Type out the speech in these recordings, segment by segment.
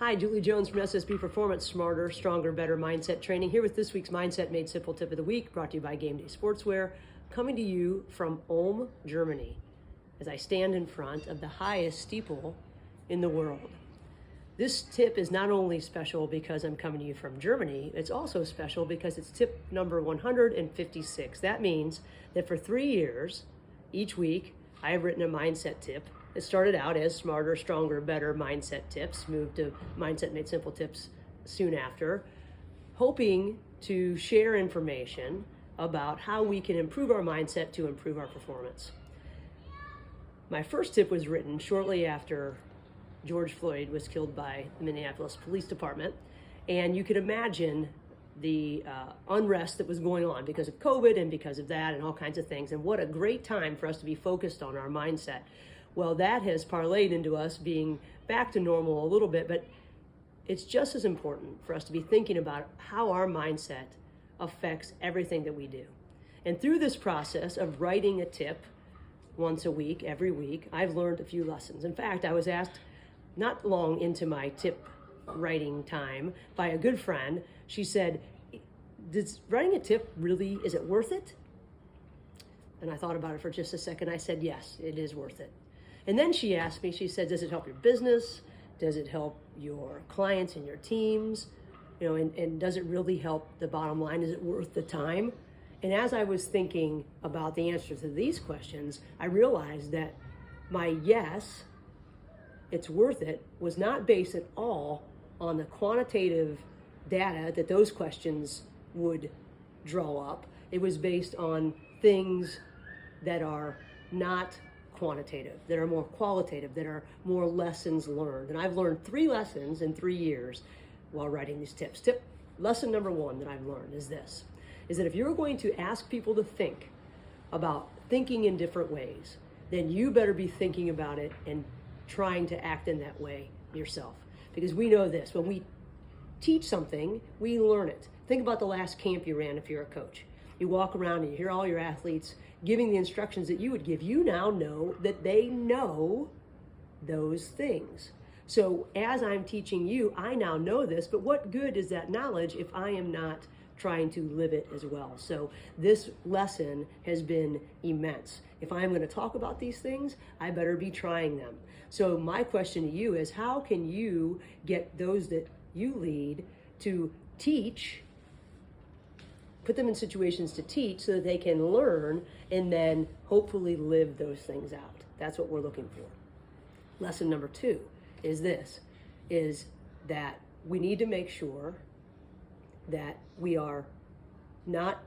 Hi, Julie Jones from SSB Performance, Smarter, Stronger, Better Mindset Training, here with this week's Mindset Made Simple Tip of the Week, brought to you by Game Day Sportswear, coming to you from Ulm, Germany, as I stand in front of the highest steeple in the world. This tip is not only special because I'm coming to you from Germany, it's also special because it's tip number 156. That means that for 3 years, each week, I have written a mindset tip. It started out as Smarter, Stronger, Better Mindset Tips, moved to Mindset Made Simple Tips soon after, hoping to share information about how we can improve our mindset to improve our performance. My first tip was written shortly after George Floyd was killed by the Minneapolis Police Department, and you could imagine the unrest that was going on because of COVID and because of that and all kinds of things, and what a great time for us to be focused on our mindset. Well, that has parlayed into us being back to normal a little bit, but it's just as important for us to be thinking about how our mindset affects everything that we do. And through this process of writing a tip once a week, every week, I've learned a few lessons. In fact, I was asked not long into my tip writing time by a good friend. She said, "Does writing a tip really, is it worth it?" And I thought about it for just a second. I said, yes, it is worth it. And then she asked me, she said, does it help your business? Does it help your clients and your teams? And does it really help the bottom line? Is it worth the time? And as I was thinking about the answer to these questions, I realized that my yes, it's worth it, was not based at all on the quantitative data that those questions would draw up. It was based on things that are not quantitative, that are more qualitative, that are more lessons learned. And I've learned 3 lessons in 3 years while writing these tips. Lesson number 1 that I've learned is this, is that if you're going to ask people to think about thinking in different ways, then you better be thinking about it and trying to act in that way yourself. Because we know this, when we teach something, we learn it. Think about the last camp you ran if you're a coach. You walk around and you hear all your athletes giving the instructions that you would give. You now know that they know those things. So as I'm teaching you, I now know this, but what good is that knowledge if I am not trying to live it as well? So this lesson has been immense. If I'm going to talk about these things, I better be trying them. So my question to you is, how can you get those that you lead to teach, put them in situations to teach so that they can learn and then hopefully live those things out? That's what we're looking for. Lesson number 2 is this, is that we need to make sure that we are not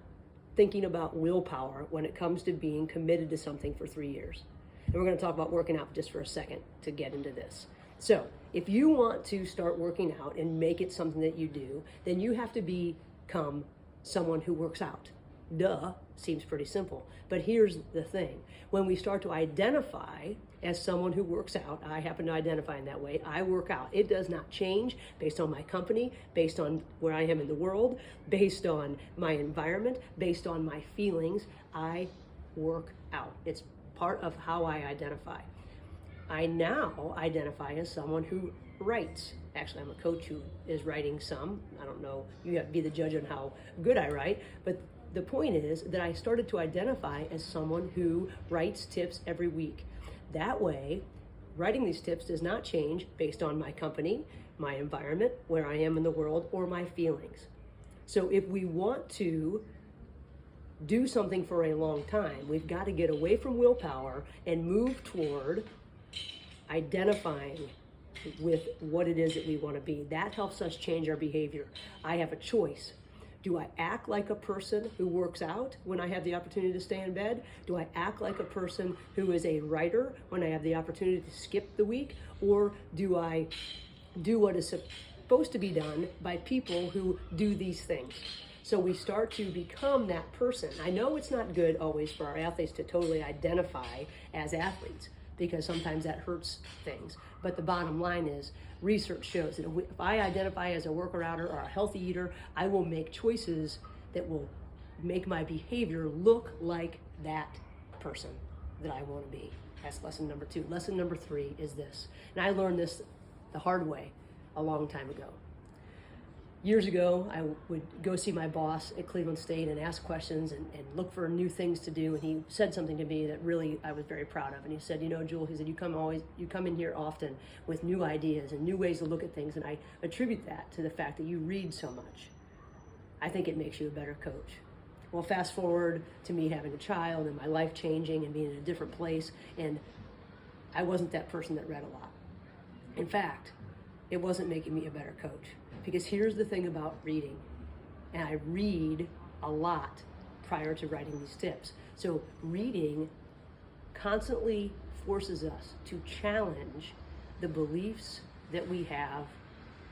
thinking about willpower when it comes to being committed to something for 3 years. And we're going to talk about working out just for a second to get into this. So if you want to start working out and make it something that you do, then you have to become someone who works out. Duh, seems pretty simple. But here's the thing. When we start to identify as someone who works out, I happen to identify in that way, I work out. It does not change based on my company, based on where I am in the world, based on my environment, based on my feelings. I work out. It's part of how I identify. I now identify as someone who writes. Actually, I'm a coach who is writing some. I don't know, you have to be the judge on how good I write, but the point is that I started to identify as someone who writes tips every week. That way, writing these tips does not change based on my company, my environment, where I am in the world, or my feelings. So if we want to do something for a long time, we've got to get away from willpower and move toward identifying with what it is that we want to be. That helps us change our behavior. I have a choice. Do I act like a person who works out when I have the opportunity to stay in bed? Do I act like a person who is a writer when I have the opportunity to skip the week? Or do I do what is supposed to be done by people who do these things? So we start to become that person. I know it's not good always for our athletes to totally identify as athletes, because sometimes that hurts things. But the bottom line is, research shows that if I identify as a worker-outer or a healthy eater, I will make choices that will make my behavior look like that person that I want to be. That's lesson number 2. Lesson number 3 is this, and I learned this the hard way a long time ago. Years ago, I would go see my boss at Cleveland State and ask questions and look for new things to do. And he said something to me that really I was very proud of. And he said, Jewel, he said, you come in here often with new ideas and new ways to look at things. And I attribute that to the fact that you read so much. I think it makes you a better coach. Well, fast forward to me having a child and my life changing and being in a different place. And I wasn't that person that read a lot. In fact, it wasn't making me a better coach. Because here's the thing about reading, and I read a lot prior to writing these tips. So reading constantly forces us to challenge the beliefs that we have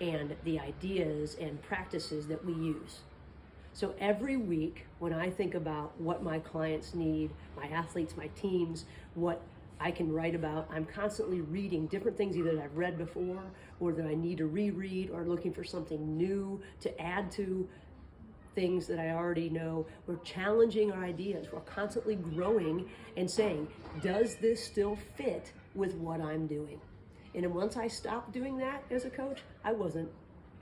and the ideas and practices that we use. So every week when I think about what my clients need, my athletes, my teams, what I can write about, I'm constantly reading different things either that I've read before or that I need to reread, or looking for something new to add to things that I already know. We're challenging our ideas. We're constantly growing and saying, does this still fit with what I'm doing? And then once I stopped doing that as a coach, I wasn't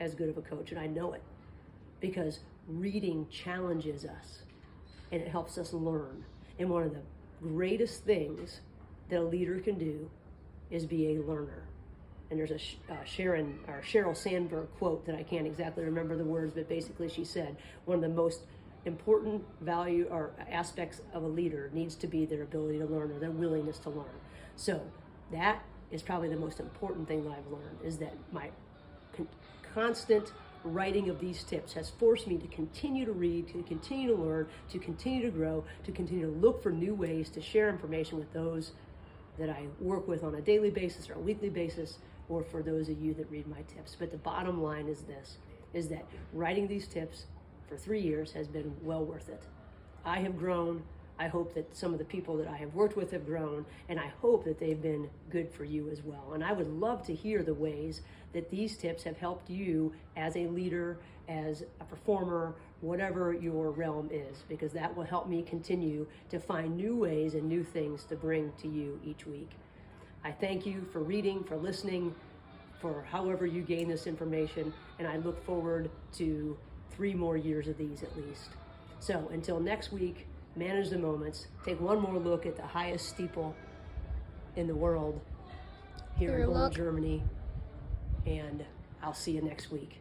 as good of a coach, and I know it, because reading challenges us and it helps us learn. And one of the greatest things that a leader can do is be a learner. And there's a Sheryl Sandberg quote that I can't exactly remember the words, but basically she said, one of the most important value or aspects of a leader needs to be their ability to learn, or their willingness to learn. So that is probably the most important thing that I've learned, is that my constant writing of these tips has forced me to continue to read, to continue to learn, to continue to grow, to continue to look for new ways to share information with those that I work with on a daily basis or a weekly basis, or for those of you that read my tips. But the bottom line is this, is that writing these tips for 3 years has been well worth it. I have grown. I hope that some of the people that I have worked with have grown, and I hope that they've been good for you as well. And I would love to hear the ways that these tips have helped you as a leader, as a performer, whatever your realm is, because that will help me continue to find new ways and new things to bring to you each week. I thank you for reading, for listening, for however you gain this information, and I look forward to 3 more years of these at least. So until next week, manage the moments. Take one more look at the highest steeple in the world here in Ulm, Germany, and I'll see you next week.